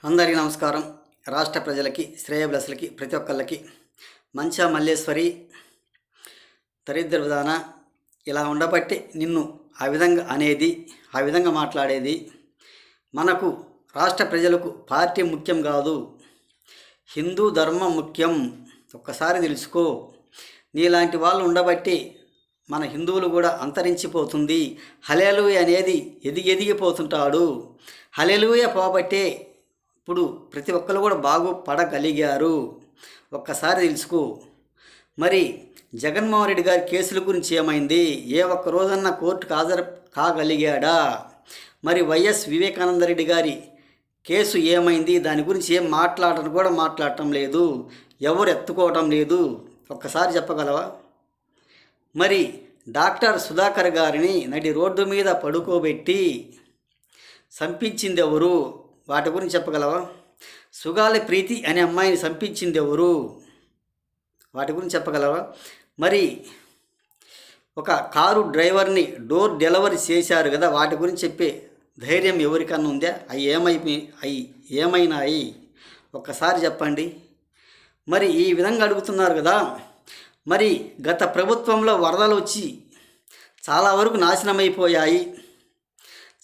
అందరికీ నమస్కారం. రాష్ట్ర ప్రజలకి, శ్రేయోభిలాషులకి, ప్రతి ఒక్కళ్ళకి మంచా మల్లేశ్వరి దరిద్ర విధాన ఇలా ఉండబట్టి నిన్ను ఆ విధంగా అనేది, ఆ విధంగా మాట్లాడేది. మనకు రాష్ట్ర ప్రజలకు పార్టీ ముఖ్యం కాదు, హిందూ ధర్మం ముఖ్యం. ఒక్కసారి తెలుసుకో. నీలాంటి వాళ్ళు ఉండబట్టి మన హిందువులు కూడా అంతరించిపోతుంది. హల్లెలూయా అనేది ఎదిగిపోతుంటాడు. హల్లెలూయా పోబట్టే ఇప్పుడు ప్రతి ఒక్కరు కూడా బాగుపడగలిగారు. ఒక్కసారి తెలుసుకో. మరి జగన్మోహన్ రెడ్డి గారి కేసుల గురించి ఏమైంది? ఏ ఒక్క రోజన్నా కోర్టుకు హాజరు కాగలిగాడా? మరి వైఎస్ వివేకానంద రెడ్డి గారి కేసు ఏమైంది? దాని గురించి ఏం మాట్లాడటం లేదు, ఎవరు ఎత్తుకోవటం లేదు. ఒక్కసారి చెప్పగలవా? మరి డాక్టర్ సుధాకర్ గారిని నడి రోడ్డు మీద పడుకోబెట్టి చంపించింది ఎవరు? వాటి గురించి చెప్పగలవా? సుగాలి ప్రీతి అనే అమ్మాయిని చంపించింది ఎవరు? వాటి గురించి చెప్పగలవా? మరి ఒక కారు డ్రైవర్ని డోర్ డెలివరీ చేశారు కదా, వాటి గురించి చెప్పే ధైర్యం ఎవరికన్నా ఉందా? అవి ఏమైనాయి? ఒక్కసారి చెప్పండి. మరి ఈ విధంగా అడుగుతున్నారు కదా. మరి గత ప్రభుత్వంలో వరదలు వచ్చి చాలా వరకు నాశనమైపోయాయి,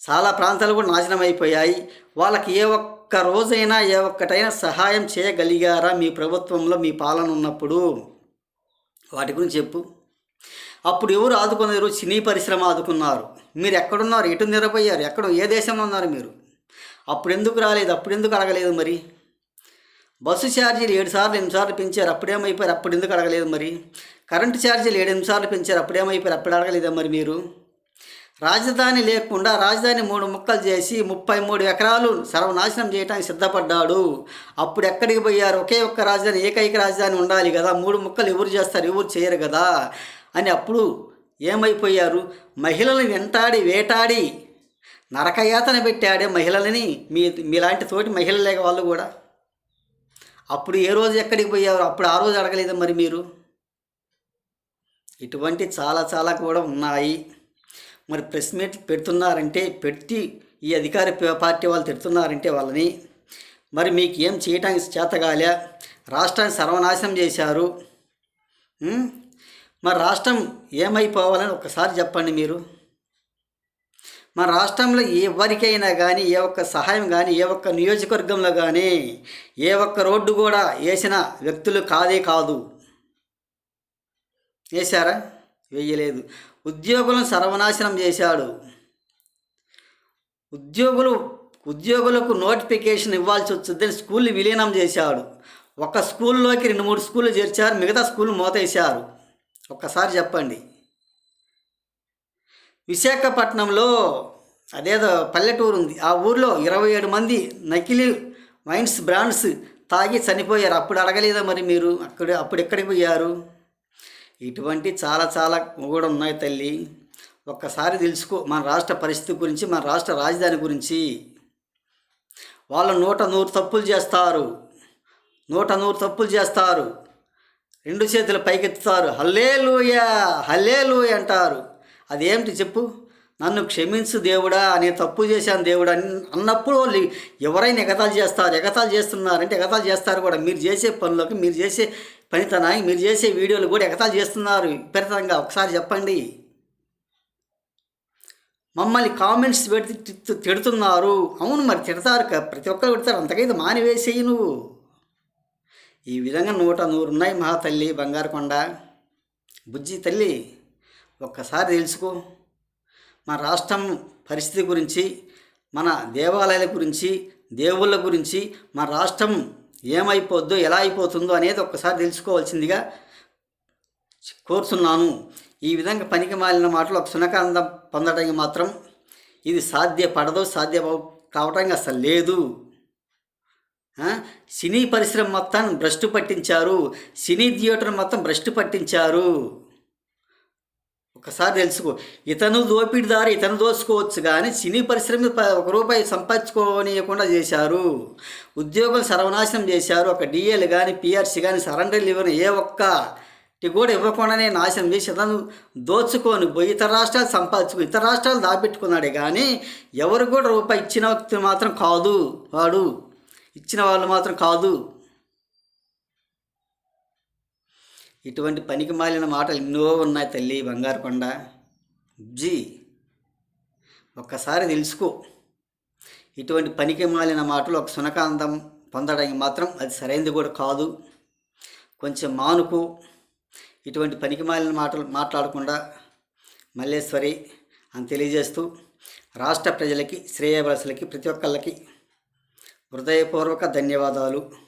చాలా ప్రాంతాలు కూడా నాశనం అయిపోయాయి. వాళ్ళకి ఏ ఒక్క రోజైనా ఏ ఒక్కటైనా సహాయం చేయగలిగారా మీ ప్రభుత్వంలో, మీ పాలన ఉన్నప్పుడు? వాటి గురించి చెప్పు. అప్పుడు ఎవరు ఆదుకున్నారు? సినీ పరిశ్రమ ఆదుకున్నారు. మీరు ఎక్కడున్నారు? ఎటు నిరపోయారు? ఏ దేశంలో ఉన్నారు మీరు? అప్పుడు ఎందుకు రాలేదు? అప్పుడు ఎందుకు అడగలేదు? మరి బస్సు ఛార్జీలు 7 సార్లు 8 సార్లు పెంచారు, అప్పుడేమైపోయారు? అప్పుడు ఎందుకు అడగలేదు? మరి కరెంటు ఛార్జీలు 7-8 సార్లు పెంచారు, అప్పుడేమైపోయారు? అప్పుడు అడగలేదా మరి మీరు? రాజధాని లేకుండా రాజధాని 3 ముక్కలు చేసి 33 ఎకరాలు సర్వనాశనం చేయడానికి సిద్ధపడ్డాడు. అప్పుడు ఎక్కడికి పోయారు? ఒకే ఒక్క రాజధాని, ఏకైక రాజధాని ఉండాలి కదా, 3 ముక్కలు ఎవరు చేస్తారు? ఎవరు చేయరు కదా అని అప్పుడు ఏమైపోయారు? మహిళలను వేటాడి నరకయాతన పెట్టాడే మహిళలని. మీలాంటి తోటి మహిళలే వాళ్ళు కూడా. అప్పుడు ఏ రోజు ఎక్కడికి పోయారు? అప్పుడు ఆ రోజు అడగలేదు మరి మీరు? ఇటువంటి చాలా కూడా ఉన్నాయి. మరి ప్రెస్ మీట్ పెడుతున్నారంటే, పెట్టి ఈ అధికార పార్టీ వాళ్ళు తిడుతున్నారంటే వాళ్ళని, మరి మీకు ఏం చేయటానికి చేతగాలే? రాష్ట్రాన్ని సర్వనాశనం చేశారు. మరి రాష్ట్రం ఏమైపోవాలని ఒక్కసారి చెప్పండి మీరు. మన రాష్ట్రంలో ఎవరికైనా కానీ ఏ ఒక్క సహాయం కానీ, ఏ ఒక్క నియోజకవర్గంలో కానీ ఏ ఒక్క రోడ్డు కూడా వేసిన వ్యక్తులు కాదు. వేశారా? వేయలేదు. ఉద్యోగులను సర్వనాశనం చేశాడు. ఉద్యోగులకు నోటిఫికేషన్ ఇవ్వాల్సి వచ్చిందని స్కూల్ని విలీనం చేశాడు. ఒక స్కూల్లోకి 2-3 స్కూళ్ళు చేర్చారు, మిగతా స్కూల్ మూతేశారు. ఒక్కసారి చెప్పండి. విశాఖపట్నంలో అదేదో పల్లెటూరు ఉంది, ఆ ఊర్లో 27 మంది నకిలీ వైన్స్ బ్రాండ్స్ తాగి చనిపోయారు. అప్పుడు అడగలేదా మరి మీరు? అప్పుడు ఎక్కడికి పోయారు? ఇటువంటి చాలా కూడా ఉన్నాయి తల్లి. ఒక్కసారి తెలుసుకో మన రాష్ట్ర పరిస్థితి గురించి, మన రాష్ట్ర రాజధాని గురించి. వాళ్ళు 100 తప్పులు చేస్తారు, 100 తప్పులు చేస్తారు. 2 చేతులు పైకెత్తుతారు, హల్లెలూయా హల్లెలూయా అంటారు. అదేమిటి చెప్పు? నన్ను క్షమించు దేవుడా, నేను తప్పు చేశాను దేవుడా అన్నప్పుడు వాళ్ళు ఎవరైనా ఎగతాళి చేస్తున్నారంటే ఎగతాళి చేస్తారు కూడా. మీరు చేసే పనులకు, మీరు చేసే పనితనానికి, మీరు చేసే వీడియోలు కూడా ఎగతాళి చేస్తున్నారు విపరీతంగా. ఒకసారి చెప్పండి. మమ్మల్ని కామెంట్స్ పెడితే తిడుతున్నారు. అవును, మరి తిడతారు, ప్రతి ఒక్కరు పెడతారు. అంతకైతే మానివేసేయి నువ్వు. ఈ విధంగా 100 ఉన్నాయి మహా తల్లి, బంగారు కొండ బుజ్జి తల్లి. ఒక్కసారి తెలుసుకో మన రాష్ట్రం పరిస్థితి గురించి, మన దేవాలయాల గురించి, దేవుళ్ళ గురించి, మన రాష్ట్రం ఏమైపోద్దో, ఎలా అయిపోతుందో అనేది ఒక్కసారి తెలుసుకోవాల్సిందిగా కోరుతున్నాను. ఈ విధంగా పనికి మాలిన మాటలు ఒక సునకానందం పొందడానికి మాత్రం ఇది సాధ్య కావటానికి అసలు లేదు. సినీ పరిశ్రమ మొత్తం భ్రష్టు పట్టించారు, సినీ థియేటర్ మొత్తం భ్రష్టు పట్టించారు. ఒకసారి తెలుసుకో. ఇతను దోపిడిదారు, ఇతను దోచుకోవచ్చు, కానీ సినీ పరిశ్రమ 1 రూపాయి సంపాదించుకోనియకుండా చేశారు. ఉద్యోగులు సర్వనాశనం చేశారు. ఒక డిఏలు కానీ, పిఆర్సీ కానీ సరెండర్లు ఇవ్వని ఏ ఒక్కటి కూడా ఇవ్వకుండానే నాశనం చేసి ఇతను దోచుకొని పోయి ఇతర రాష్ట్రాలు సంపాదించుకొని ఇతర రాష్ట్రాలు దాపెట్టుకున్నాడే కానీ ఎవరు కూడా రూపాయి ఇచ్చిన వ్యక్తి మాత్రం కాదు వాడు. ఇచ్చిన వాళ్ళు మాత్రం కాదు. ఇటువంటి పనికి మాలిన మాటలు ఎన్నో ఉన్నాయి తల్లి బంగారు కొండ. జీ ఒక్కసారి తెలుసుకో. ఇటువంటి పనికి మాలిన మాటలు ఒక సునకాంతం పొందడానికి మాత్రం అది సరైనది కూడా కాదు. కొంచెం మానుకో. ఇటువంటి పనికి మాలిన మాటలు మాట్లాడకుండా మల్లేశ్వరి అని తెలియజేస్తూ రాష్ట్ర ప్రజలకి శ్రేయోభిలాషులకి ప్రతి ఒక్కళ్ళకి హృదయపూర్వక ధన్యవాదాలు.